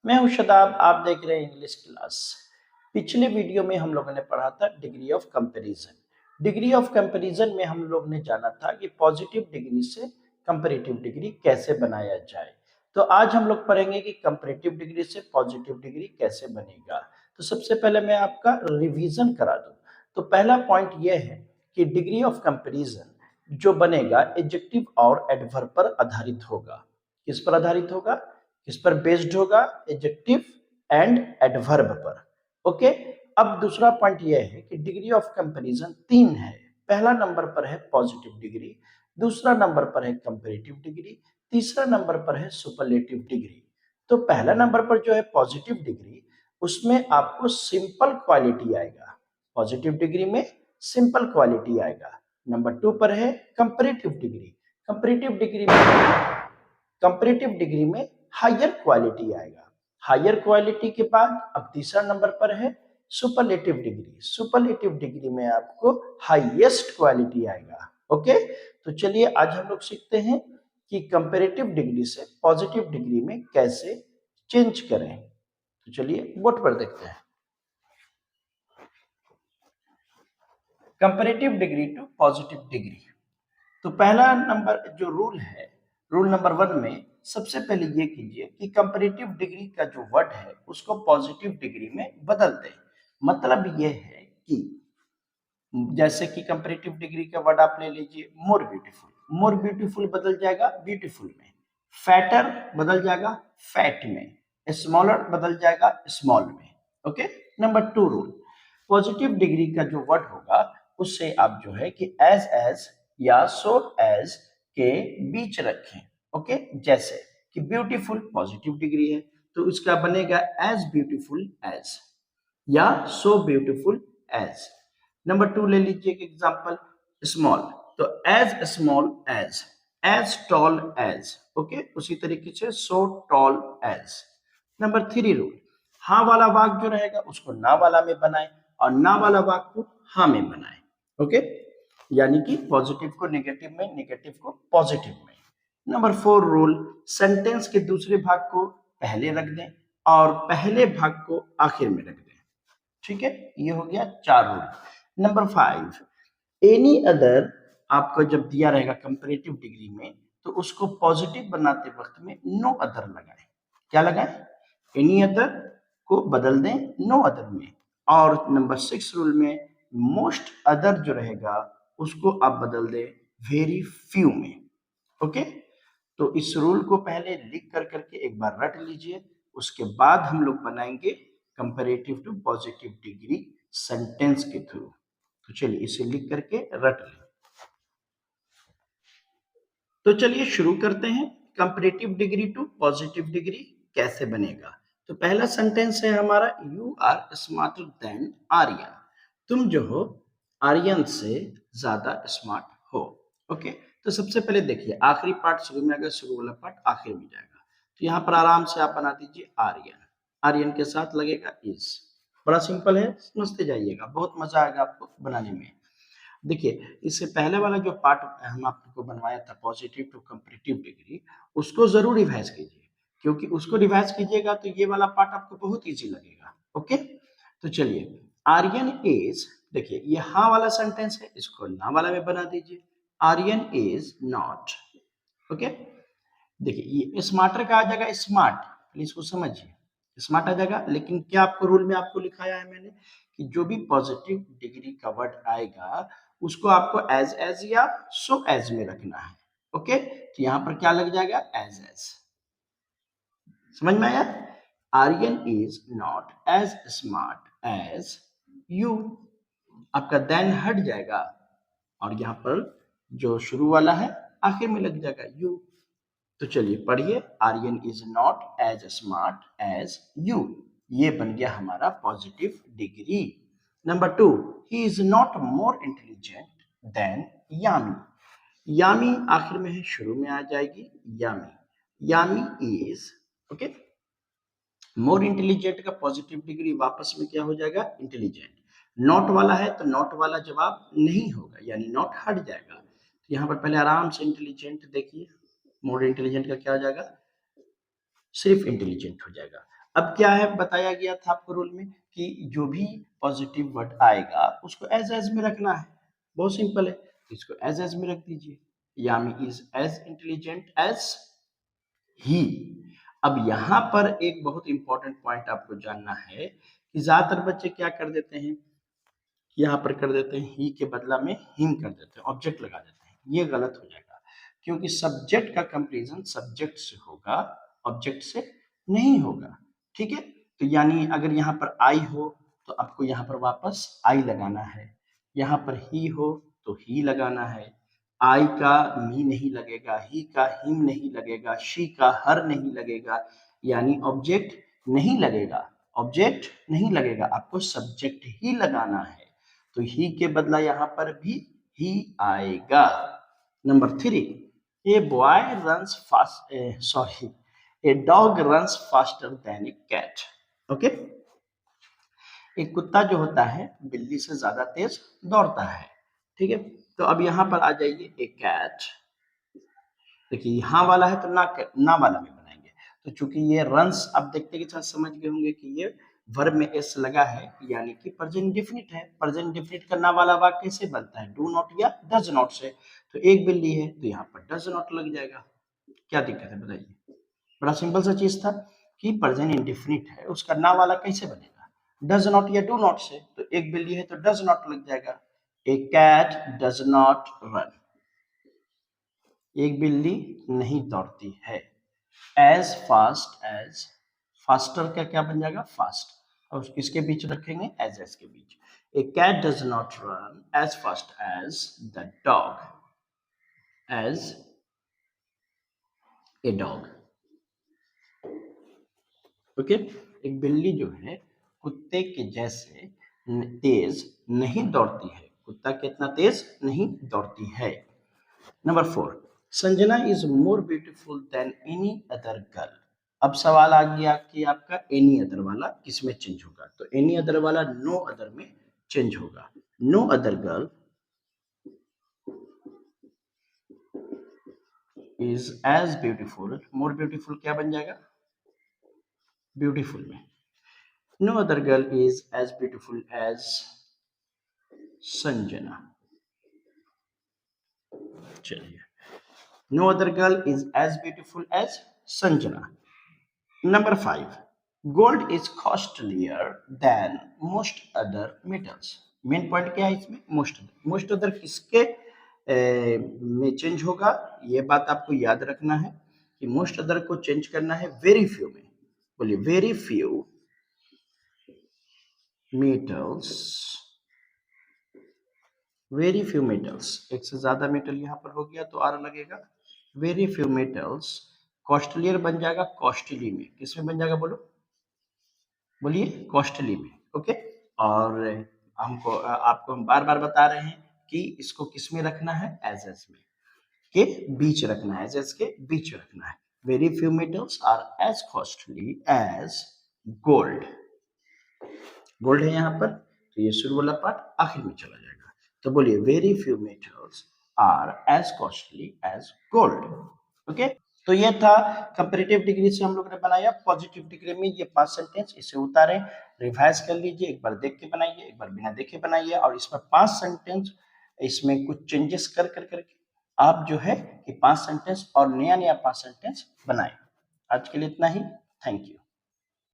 मैं हूं शदाब, आप देख रहे हैं इंग्लिश क्लास। पिछले वीडियो में हम लोगों ने पढ़ा था degree of comparison. Degree of comparison में हम लोग ने जाना था कि पॉजिटिव डिग्री से कंपैरेटिव डिग्री कैसे बनाया जाए। तो आज हम लोग पढ़ेंगे कि कंपैरेटिव डिग्री से पॉजिटिव डिग्री कैसे बनेगा। तो सबसे पहले मैं आपका रिवीजन करा दूं। तो पहला पॉइंट यह है कि डिग्री ऑफ कंपैरिजन जो बनेगा एडजेक्टिव और एडवर्ब पर आधारित होगा। किस पर आधारित होगा? किस पर बेस्ड होगा? एडजेक्टिव एंड एडवर्ब पर। ओके, अब दूसरा पॉइंट यह है कि डिग्री ऑफ कंपैरिजन तीन है। पहला नंबर पर है पॉजिटिव डिग्री, दूसरा नंबर पर है कंपैरेटिव डिग्री, तीसरा नंबर पर है सुपरलेटिव डिग्री। तो पहला नंबर पर जो है पॉजिटिव डिग्री, उसमें आपको सिंपल क्वालिटी आएगा। पॉजिटिव डिग्री में सिंपल क्वालिटी आएगा। नंबर 2 पर है कंपैरेटिव डिग्री। कंपैरेटिव डिग्री में हायर क्वालिटी आएगा। हायर क्वालिटी के बाद अब तीसरा नंबर पर है सुपरलेटिव डिग्री। सुपरलेटिव डिग्री में आपको हाईएस्ट क्वालिटी आएगा। ओके, तो चलिए आज हम लोग सीखते हैं कि कंपैरेटिव डिग्री से पॉजिटिव डिग्री में कैसे चेंज करें। तो चलिए बोर्ड पर देखते हैं। Comparative degree to positive degree. तो पहला नंबर जो रूल है, रूल नंबर 1 में सबसे पहले ये कीजिए कि कंपैरेटिव डिग्री का जो वर्ड है उसको पॉजिटिव डिग्री में बदल दें। मतलब ये है कि जैसे कि कंपैरेटिव डिग्री का वर्ड आप ले लीजिए मोर ब्यूटीफुल। मोर ब्यूटीफुल बदल जाएगा ब्यूटीफुल में, फैटर बदल जाएगा फैट में, स्मॉलर बदल जाएगा स्मॉल में। Okay, number 2 rule, positive degree का जो वर्ड होगा उससे आप जो है कि एज या सो एज के बीच रखें। ओके, जैसे कि ब्यूटीफुल पॉजिटिव डिग्री है तो इसका बनेगा एज ब्यूटीफुल एज या सो ब्यूटीफुल एज। नंबर 2 ले लीजिए एक एग्जांपल, स्मॉल, तो as small as tall as. Okay, उसी तरीके से so tall as. Number 3 rule, हाँ वाला वाक्य जो रहेगा उसको ना वाला में बनाए और ना वाला वाक्य को हाँ में बनाए। ओके, यानी कि पॉजिटिव को नेगेटिव में, नेगेटिव को पॉजिटिव में। नंबर 4 रूल, सेंटेंस के दूसरे भाग को पहले रख दें और पहले भाग को आखिर में रख दें। ठीक है, ये हो गया 4 रूल। नंबर 5, एनी अदर आपको जब दिया रहेगा कंपैरेटिव डिग्री में तो उसको पॉजिटिव बनाते वक्त में नो अदर लगाएं। क्या लगाएं? एनी अदर को बदल दें नो अदर में। और नंबर 6 रूल में मोस्ट अदर जो रहेगा उसको आप बदल दें वेरी फ्यू में। ओके, तो इस रूल को पहले लिख कर करके एक बार रट लीजिए, उसके बाद हम लोग बनाएंगे comparative to positive degree sentence के थ्रू। तो चलिए इसे लिख करके रट लें। तो चलिए शुरू करते हैं, comparative degree to positive degree कैसे बनेगा। तो पहला सेंटेंस है हमारा, you are smarter than Aryan. तुम जो हो आर्यन से ज्यादा स्मार्ट हो। ओके, तो सबसे पहले देखिए आखिरी पार्ट शुरू में आएगा, शुरू वाला पार्ट आखिर में जाएगा। तो यहाँ पर आराम से आप बना दीजिए आर्यन। आर्यन के साथ लगेगा इज। बड़ा सिंपल है, समझते जाइएगा, बहुत मजा आएगा आपको बनाने में। देखिए इससे पहले वाला जो पार्ट हम आपको बनवाया था पॉजिटिव टू कंपैरेटिव डिग्री, उसको जरूर रिवाइज कीजिए, क्योंकि उसको रिवाइज कीजिएगा तो ये वाला पार्ट आपको बहुत इजी लगेगा। ओके, तो चलिए आर्यन इज, देखिए ये हाँ वाला सेंटेंस है, इसको ना वाला में बना दीजिए, आर्यन इज नॉट। ओके, देखिए ये स्मार्टर का आ जाएगा स्मार्ट, प्लीज इसको समझिए, स्मार्ट आ जाएगा। लेकिन क्या आपको रूल में आपको लिखाया है मैंने कि जो भी पॉजिटिव डिग्री का वर्ड आएगा उसको आपको एज या सो एज में रखना है। ओके, तो यहां पर क्या लग जाएगा एज। समझ में आया? Aryan is not as smart as you. आपका देन हट जाएगा और यहाँ पर जो शुरू वाला है आखिर में लग जाएगा यू। तो चलिए पढ़िए, Aryan is not as smart as you. ये बन गया हमारा positive degree. Number 2, he is not more intelligent than Yami. Yami आखिर में है, शुरू में आ जाएगी Yami. Yami is, okay, more intelligent का पॉजिटिव डिग्री वापस में क्या हो जाएगा इंटेलिजेंट। नॉट वाला है तो नॉट वाला जवाब नहीं होगा, यानी नॉट हट जाएगा। तो यहाँ पर पहले आराम से इंटेलिजेंट देखिए, मोर इंटेलिजेंट का क्या हो जाएगा, सिर्फ इंटेलिजेंट हो जाएगा। अब क्या है, बताया गया था आपको रूल में कि जो भी पॉजिटिव वर्ड आएगा उसको एज में रखना है। बहुत सिंपल है, इसको एज में रख दीजिए। Yami is as intelligent as he. अब यहाँ पर एक बहुत इंपॉर्टेंट पॉइंट आपको जानना है कि ज्यादातर बच्चे क्या कर देते हैं, यहाँ पर कर देते हैं ही के बदला में हिम कर देते हैं, ऑब्जेक्ट लगा देते हैं। ये गलत हो जाएगा, क्योंकि सब्जेक्ट का कंपैरिजन सब्जेक्ट से होगा, ऑब्जेक्ट से नहीं होगा। ठीक है, तो यानी अगर यहाँ पर आई हो तो आपको यहाँ पर वापस आई लगाना है, यहाँ पर ही हो तो ही लगाना है। आई का मी नहीं लगेगा, ही का हिम नहीं लगेगा, शी का हर नहीं लगेगा, यानी ऑब्जेक्ट नहीं लगेगा, ऑब्जेक्ट नहीं लगेगा, आपको सब्जेक्ट ही लगाना है। तो ही के बदला यहाँ पर भी ही आएगा। Number 3, a boy runs fast, sorry, a dog runs faster than a cat. Okay, एक कुत्ता जो होता है बिल्ली से ज्यादा तेज दौड़ता है। ठीक है, तो अब यहाँ पर आ जाइए, ए कैट। देखिए यहाँ वाला है तो ना वाला में बनाएंगे। तो चूंकि ये रन्स, अब देखते के साथ समझ गए होंगे कि ये वर्ब में एस लगा है, यानी कि प्रेजेंट इंडेफिनिट है। प्रेजेंट इंडेफिनिट का ना वाला वाक्य कैसे बनता है, डू नॉट या डज नॉट से। तो एक बिल्ली है तो यहाँ पर डज नॉट लग जाएगा। क्या दिक्कत है बताइए, बड़ा सिंपल सा चीज था कि प्रेजेंट इंडेफिनिट है, उसका ना वाला कैसे बनेगा, डज नॉट या डू नॉट से। तो एक बिल्ली है तो डज नॉट लग जाएगा, ए कैट डज नॉट रन। एक बिल्ली नहीं दौड़ती है। एज फास्ट एज, फास्टर का क्या बन जाएगा, फास्ट, और किसके बीच रखेंगे, एज के बीच। A cat does not run as fast as the dog, as a dog. Okay, एक बिल्ली जो है कुत्ते के जैसे तेज नहीं दौड़ती है, कुत्ता कितना तेज नहीं दौड़ती है। Number 4, Sanjana is more beautiful then any other girl. अब सवाल आ गया कि आपका एनी अदर वाला किस में चेंज होगा, तो एनी अदर वाला नो अदर में चेंज होगा। No other girl is as beautiful, more beautiful क्या बन जाएगा, ब्यूटीफुल में। No other girl is as beautiful as Sanjana. चलिए, no other girl is as beautiful as Sanjana. Number 5, gold is costlier than most other metals. Main point क्या है इसमें, most other किसके में चेंज होगा, ये बात आपको याद रखना है कि मोस्ट अदर को चेंज करना है वेरी फ्यू में। बोलिए, very few metals, very few metals, एक से ज्यादा मेटल यहाँ पर हो गया तो आर लगेगा। वेरी फ्यू मेटल्स कॉस्टलियर बन जाएगा कॉस्टली में, किसमें बन जाएगा बोलो, बोलिए कॉस्टली में। ओके, और हमको आपको हम बार बार बता रहे हैं कि इसको किस में रखना है, एज में के बीच रखना है, एज के बीच रखना है। Very few metals are as costly as gold. Gold है यहाँ पर, तो ये शुरू वाला पार्ट आखिर में चला जाएगा। तो बोलिए, very few metals are as costly as gold. Okay, तो ये था कंपैरेटिव डिग्री से हम लोग ने बनाया। पॉजिटिव डिग्री में ये 5 सेंटेंस, इसे उतारें, रिवाइज कर लीजिए, एक बार देख के बनाइए, एक बार बिना देखे बनाइए, और इसमें 5 सेंटेंस, इसमें कुछ चेंजेस कर करके आप जो है कि 5 सेंटेंस और नया 5 सेंटेंस बनाए। आज के लिए इतना ही, थैंक यू।